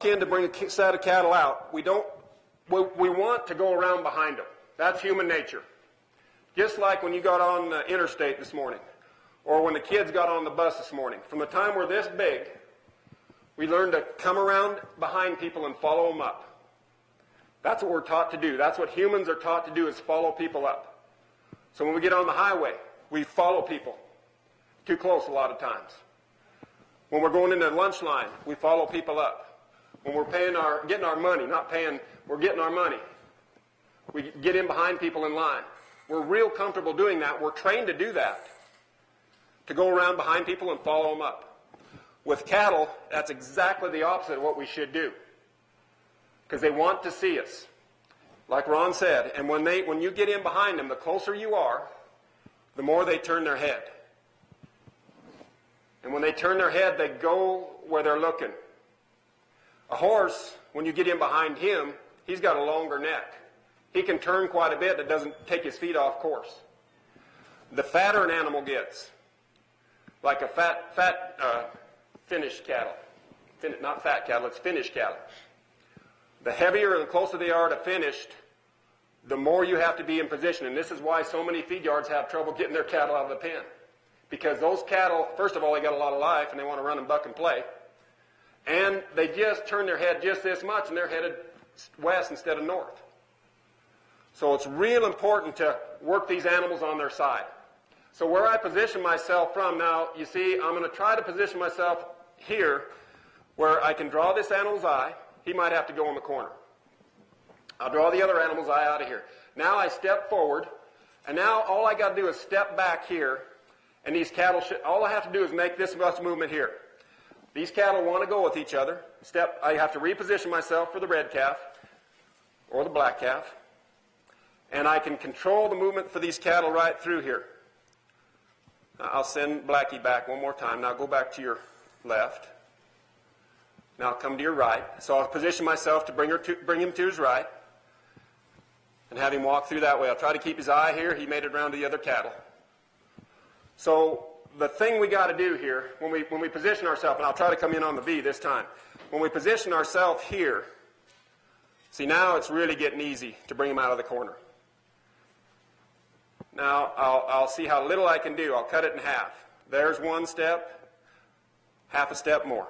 In to bring a set of cattle out, we want to go around behind them. That's human nature. Just like when you got on the interstate this morning, or when the kids got on the bus this morning. From the time we're this big, we learn to come around behind people and follow them up. That's what we're taught to do. That's what humans are taught to do, is follow people up. So when we get on the highway, we follow people. Too close a lot of times. When we're going into the lunch line, we follow people up. When we're getting our money, we're getting our money. We get in behind people in line. We're real comfortable doing that. We're trained to do that, to go around behind people and follow them up. With cattle, that's exactly the opposite of what we should do, because they want to see us, like Ron said. And when you get in behind them, the closer you are, the more they turn their head. And when they turn their head, they go where they're looking. A horse, when you get in behind him, he's got a longer neck. He can turn quite a bit. It doesn't take his feet off course. The fatter an animal gets, like a fat finished cattle. Not fat cattle, it's finished cattle. The heavier and the closer they are to finished, the more you have to be in position. And this is why so many feed yards have trouble getting their cattle out of the pen. Because those cattle, first of all, they got a lot of life and they want to run and buck and play. And they just turn their head just this much and they're headed west instead of north. So it's real important to work these animals on their side. So where I position myself from, now you see I'm going to try to position myself here where I can draw this animal's eye. He might have to go in the corner. I'll draw the other animal's eye out of here. Now I step forward, and now all I got to do is step back here, and these cattle, all I have to do is make this much movement here. These cattle want to go with each other. I have to reposition myself for the red calf or the black calf. And I can control the movement for these cattle right through here. I'll send Blackie back one more time. Now go back to your left. Now come to your right. So I'll position myself to bring him to his right and have him walk through that way. I'll try to keep his eye here. He made it around to the other cattle. So the thing we got to do here, when we position ourselves, and I'll try to come in on the V this time. When we position ourselves here, see, now it's really getting easy to bring him out of the corner. Now I'll see how little I can do. I'll cut it in half. There's one step, half a step more.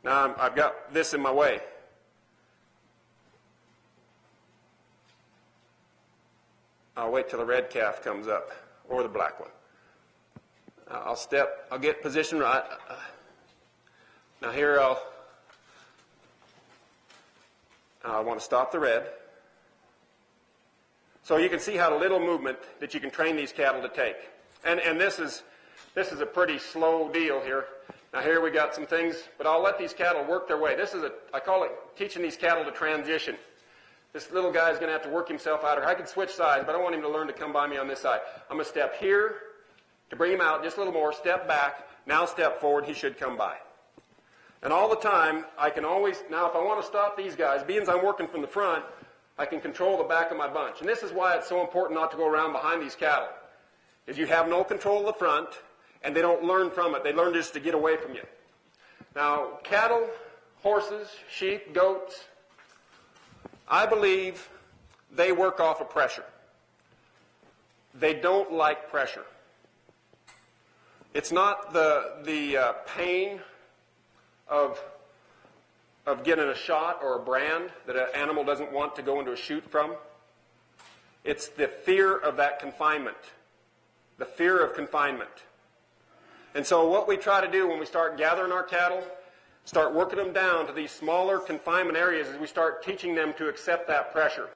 Now I've got this in my way. I'll wait till the red calf comes up, or the black one. I'll get positioned right. Now here I want to stop the red. So you can see how little movement that you can train these cattle to take. And this is a pretty slow deal here. Now here we got some things, but I'll let these cattle work their way. I call it teaching these cattle to transition. This little guy's going to have to work himself out. Or I can switch sides, but I want him to learn to come by me on this side. I'm going to step here to bring him out just a little more, step back, now step forward, he should come by. And all the time, I can always, now if I want to stop these guys, being as I'm working from the front, I can control the back of my bunch. And this is why it's so important not to go around behind these cattle, is you have no control of the front, and they don't learn from it. They learn just to get away from you. Now, cattle, horses, sheep, goats, I believe they work off of pressure. They don't like pressure. It's not the pain of getting a shot or a brand that an animal doesn't want to go into a chute from. It's the fear of that confinement, the fear of confinement. And so what we try to do when we start gathering our cattle, start working them down to these smaller confinement areas, is we start teaching them to accept that pressure.